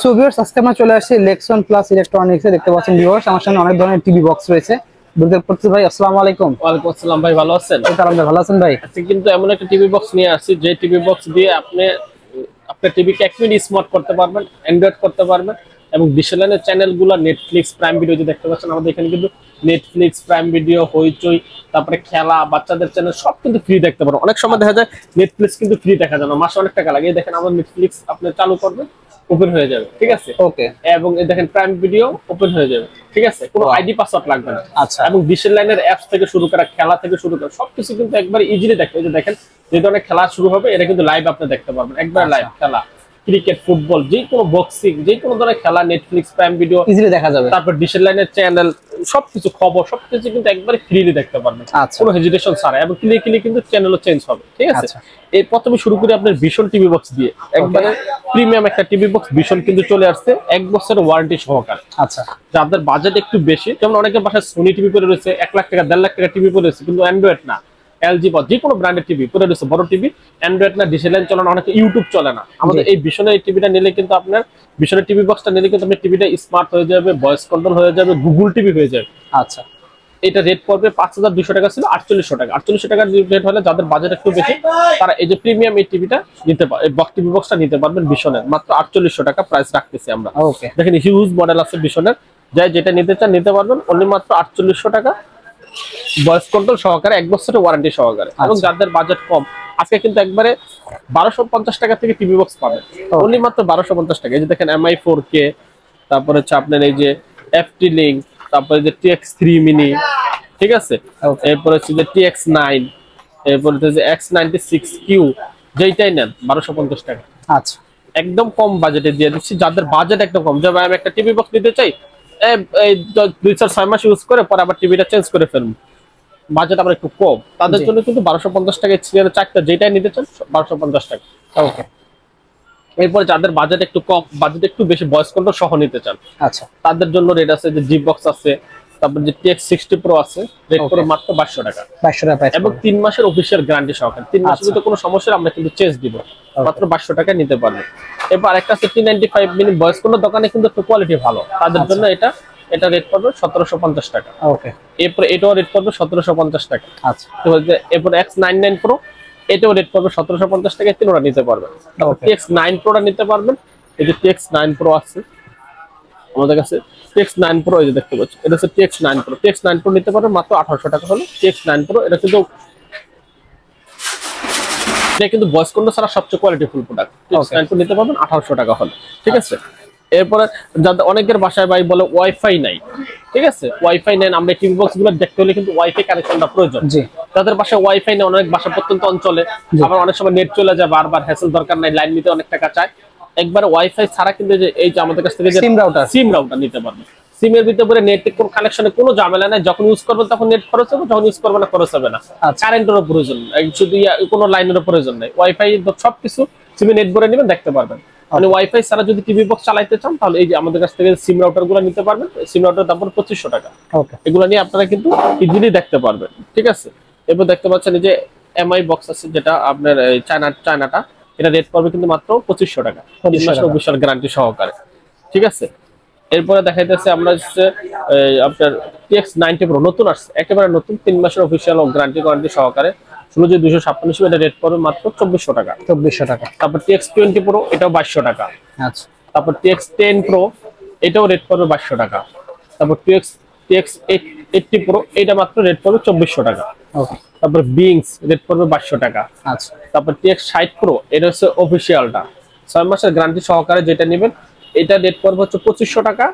So viewers, আজকে আমরা চলে আসছি লেক্সন প্লাস ইলেকট্রনিক্সে। দেখতে পাচ্ছেন ভিউয়ার্স, আমার সামনে অনেক ধরনের টিভি বক্স রয়েছে। বুঝতে পারছি ভাই, আসসালামু আলাইকুম। ওয়ালাইকুম আসসালাম ভাই, ভালো আছেন? আলহামদুলিল্লাহ, ভালো আছেন ভাই? আজকে কিন্তু এমন একটা টিভি বক্স নিয়ে আসছি যে টিভি বক্স দিয়ে আপনি আপনার টিভিকে 1 মিনিট স্মার্ট করতে পারবেন, অ্যান্ড্রয়েড করতে পারবেন এবং ডিসেলানের চ্যানেলগুলো নেটফ্লিক্স, প্রাইম ভিডিও যে দেখতে পাচ্ছেন আমাদের এখানে কিন্তু নেটফ্লিক্স, প্রাইম ভিডিও, হইচই, তারপরে খেলা, বাচ্চাদের চ্যানেল সব কিন্তু ফ্রি দেখতে পারবেন। অনেক সময় দেখা যায় নেটফ্লিক্স কিন্তু ফ্রি দেখা যায় না, মাসে অনেক টাকা লাগে। দেখেন আমার নেটফ্লিক্স আপনি চালু করবেন, ওপেন হয়ে যাবে, ঠিক আছে? ওকে। এবং এই দেখেন প্রাইম ভিডিও ওপেন হয়ে যাবে, ঠিক আছে? কোনো আইডি পাসওয়ার্ড লাগবে না। আচ্ছা। এবং ডিসেল লাইনের অ্যাপস থেকে শুরু করা, খেলা থেকে শুরু করা সবকিছু কিন্তু একবার ইজিলি দেখতে। এই যে দেখেন, যে ধরনের খেলা শুরু হবে এটা কিন্তু লাইভ আপনি দেখতে পারবেন, একবার লাইভ খেলা, ক্রিকেট, ফুটবল, যে কোনো বক্সিং, যে কোনো ধরনের খেলা নেটফ্লিক্স, প্রাইম ভিডিও ইজিলি দেখা যাবে। তারপর ডিসেল লাইনের চ্যানেল, সবকিছু খবর সবকিছু কিন্তু একবারে ফ্রিলি দেখতে পারবেন, কোনো হেজিটেশন ছাড়া। এবং ক্লিক কিন্তু চ্যানেলও চেঞ্জ হবে, ঠিক আছে? এই প্রথমে শুরু করি আপনার ভিশন টিভি বক্স দিয়ে। একবারে প্রিমিয়াম একটা টিভি বক্স ভিশন কিন্তু চলে আসছে 1 বছরের ওয়ারেন্টি সহকারে। আচ্ছা। যাদের বাজেট একটু বেশি, যেমন অনেকের বাসায় সোনি টিভি পড়ে রয়েছে, 1 লাখ টাকা 1.5 লাখ টাকা টিভি পড়ে রয়েছে, কিন্তু অ্যান্ড্রয়েড না, এলজি বা যে কোনো ব্র্যান্ডের টিভি পড়ে রয়েছে, বড় টিভি, অ্যান্ড্রয়েড না, ডিসেলাইন চলে না, অনেকে ইউটিউব চলে না। আমাদের এই ভিশনের টিভিটা নিলে কিন্তু আপনার, ভিশনের টিভি বক্সটা নিলে কিন্তু আপনার টিভিটা স্মার্ট হয়ে যাবে, ভয়েস কন্ট্রোল হয়ে যাবে, গুগল টিভি হয়ে যাবে। আচ্ছা। এটা রেট পড়বে 5200 টাকা, ছিল 4800 টাকা। 4800 টাকার রেট হলে যাদের বাজেট একটু বেশি তারা এই যে প্রিমিয়াম এই টিভিটা নিতে পারে, এই বক্স টিভি বক্সটা নিতে পারবেন ভিশনের। মাত্র 4800 টাকা প্রাইস রাখতেছি আমরা। ওকে। দেখেন হিউজ মডেল আছে ভিশনের, যাই যেটা নিতে চান নিতে পারবেন, অনলি মাত্র 4800 টাকা, ভয়েস কন্ট্রোল সহকারে, 1 বছরের ওয়ারেন্টি সহকারে। এবং যাদের বাজেট কম, আজকে কিন্তু একবারে 1250 টাকা থেকে টিভি বক্স পাবেন, অনলি মাত্র 1250 টাকা। এই যে দেখেন MI 4K, তারপরে হচ্ছে আপনার এই যে FT লিঙ্ক, তারপরে যে TX3 মিনি, ঠিক আছে? এরপরে হচ্ছে যে TX9, এরপরে হচ্ছে যে X96Q, যেইটাই নেন 1250 টাকা। আচ্ছা, একদম কম বাজেটে দিয়ে দিচ্ছি যাদের বাজেট একদম কম। যেমন আমি একটা টিভি বক্স নিতে চাই, এই 2-4-6 মাস ইউজ করে পরে আবার টিভিটা চেঞ্জ করে ফেলবো, বাজেট আবার একটু কম, তাদের জন্য কিন্তু 1250 টাকা সিরিয়ালের চারটা যেটাই নিতে চান 1250 টাকা। ওকে। এরপরে যাদের বাজেট একটু কম, বাজেট একটু বেশি, ভয়েস কন্ট্রোল সহ নিতে চান, আচ্ছা, তাদের জন্য রেট আছে যে জি বক্স আছে, তারপর যে TX60 Pro আছে, রেট করে মাত্র 2200 টাকা। 2200 টাকা এবং 3 মাসের অফিসিয়াল গ্যারান্টি সহকারে। 3 মাসের ভিতরে কোনো সমস্যা আমরা কিন্তু চেঞ্জ দিব, মাত্র 2200 টাকা নিতে পারবেন। এরপর আরেকটা আছে T95 মিনি, ভয়েস কন্ট্রোল দোকানে কিন্তু একটু কোয়ালিটি ভালো, তাদের জন্য এটা রেট পড়বে 1750 টাকা। ওকে। এরপর এটাও রেট পড়বে 1750 টাকা। আচ্ছা। এরপর X99 Pro, এটাও রেট পড়বে 1750 টাকায়, তিনটা নিতে পারবেন। TX9 Pro টা নিতে পারবেন, এই যে TX9 Pro আছে আমাদের কাছে, TX9 Pro এই যে দেখতে পাচ্ছেন, এটা হচ্ছে TX9 Pro। TX9 Pro নিতে পারবেন মাত্র 1800 টাকা হলো। TX9 Pro এটা কিন্তু ভয়েস কন্ট্রোল ছাড়া সবচেয়ে কোয়ালিটিফুল প্রোডাক্ট। TX9 Pro নিতে পারবেন 1800 টাকা হলো, ঠিক আছে? এরপরে যাদের অনেকের বাসায় ভাই বলে ওয়াইফাই নাই, ঠিক আছে? ওয়াইফাই নেন, আমরা টিভি বক্স গুলো দেখতে হলে কিন্তু ওয়াইফাই কানেকশনটা প্রয়োজন। যাদের বাসায় ওয়াইফাই নেই, অনেক বাসা প্রত্যন্ত অঞ্চলে, আবার অনেক সময় নেট চলে যায়, বারবার হ্যাসেল দরকার নাই, লাইন নিতে অনেক টাকা চায়, একবার ওয়াইফাই ছাড়া কিন্তু এই যে আমাদের কাছ থেকে সিম রাউটার নিতে পারবেন। সিমের ভিতরে নেট কোন কানেকশনে কোনো ঝামেলা নাই, যখন ইউজ করবেন তখন নেট খরচ হবে, যখন ইউজ করবেন না খরচ হবে না। কারেন্টেরও প্রয়োজন নাই, শুধু কোনো লাইনেরও প্রয়োজন নাই, ওয়াইফাই সবকিছু সিমে নেট ভরে নেবেন, দেখতে পারবেন। মানে ওয়াইফাই ছাড়া যদি টিভি বক্স চালাইতে চান তাহলে এই যে আমাদের কাছ থেকে সিম রাউটার গুলো নিতে পারবেন। সিম রাউটার দাম 2500 টাকা। এগুলো নিয়ে আপনারা কিন্তু ইজিলি দেখতে পারবেন, ঠিক আছে? এরপর দেখতে পাচ্ছেন এই যে MI বক্স আছে, যেটা আপনার চায়নাটা, এটা রেট পড়বে কিন্তু মাত্র 2500 টাকা, 3 মাসের অফিশিয়াল গ্যারান্টি সহকারে, ঠিক আছে? এরপরে দেখাইতেছে আমরা হচ্ছে আপনার TX90 Pro, নতুন আসছে, একেবারে নতুন, 3 মাসের অফিশিয়াল গ্যারান্টি সহকারে, 16256, এটা রেট পড়বে মাত্র 2400 টাকা। 2400 টাকা। তারপর TX20 Pro, এটাও 2200 টাকা। আচ্ছা। তারপর TX10 Pro, এটাও রেট পড়বে 2200 টাকা। তারপর TX80 Pro, এটা মাত্র রেট পড়বে 2400 টাকা। ওকে। তারপর বিংস রেট পড়বে 2200 টাকা। আচ্ছা। তারপর TX60 Pro, এটা হচ্ছে অফিশিয়ালটা, 6 মাসের গ্যারান্টি সহকারে যেটা নেবেন, এটা রেট পড়বে হচ্ছে 2500 টাকা।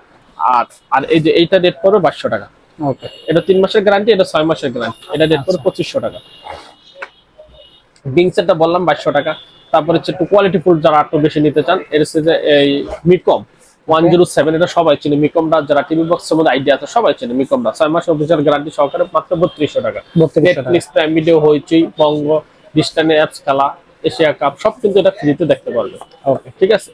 আর এই যে এইটা রেট পড়বে 2200 টাকা। ওকে। এটা 3 মাসের গ্যারান্টি, এটা 6 মাসের গ্যারান্টি, এটা রেট পড়বে 2500 টাকা। বিংসেরটা বললাম 2200 টাকা। তারপর হচ্ছে একটু কোয়ালিটিফুল যারা একটু বেশি নিতে চান, এর হচ্ছে যে এই মিকম 107, এটা সবাই চিনে। মিকমটা যারা টিভি বক্সের মধ্যে আইডিয়া আছে সবাই চিনে মিকমটা, 6 মাস অফিসিয়াল গ্যারান্টি সহকারে, মাত্র 3200 টাকা। নেটফ্লিক্স, প্রাইম ভিডিও, হইচই, বঙ্গ, ডিস্টানে অ্যাপস, খেলা, এশিয়া কাপ সব কিন্তু এটা ফ্রিতে দেখতে পারবে। ওকে, ঠিক আছে?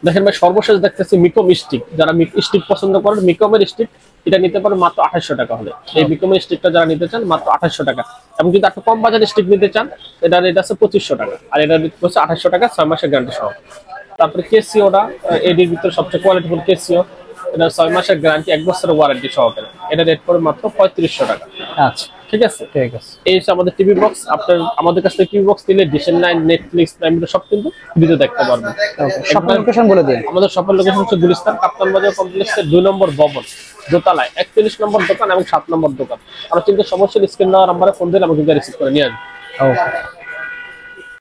দেখেন ভাই, সর্বশেষ দেখতেছি মিকম স্টিক, যারা স্টিক পছন্দ করেন, মিকমের স্টিক এটা নিতে পারেন মাত্র 2800 টাকা হলে। এই মিকমের স্টিকটা যারা নিতে চান মাত্র 2800 টাকা। এবং যদি একটু কম বাজারের স্টিক নিতে চান, এটা রেট আছে 2500 টাকা, আর এটা হচ্ছে 2800 টাকা, 6 মাসের গ্যারান্টি সহ। তারপরে কেসিওটা এডির ভিতরে সবচেয়ে কোয়ালিটিফুল কেসিও, এটা 6 মাসের গ্যারান্টি, 1 বছরের ওয়ারেন্টি সহকারে। এটা রেট পড়ে মাত্র 3500 টাকা। আচ্ছা ঠিক আছে, ঠিক আছে। এই হচ্ছে আমাদের টিভি বক্স। আপনার আমাদের কাছ থেকে টিভি বক্স নিলে ডিশেন 9, নেটফ্লিক্স, প্রাইম ভিডিও সব কিন্তু ফ্রিতে দেখতে পারবেন। শপের লোকেশন বলে দিন। আমাদের শপের লোকেশন হচ্ছে গুলিস্তান কাপ্তান বাজার কমপ্লেক্সের 2 নম্বর ভবন, দোতলায় 41 নম্বর দোকান এবং 7 নম্বর দোকান। আর কিন্তু সমস্যা স্ক্রিন দেওয়ার নাম্বারে ফোন দিলে আমাকে রিসিভ করে নিয়ে আসবে। ওকে।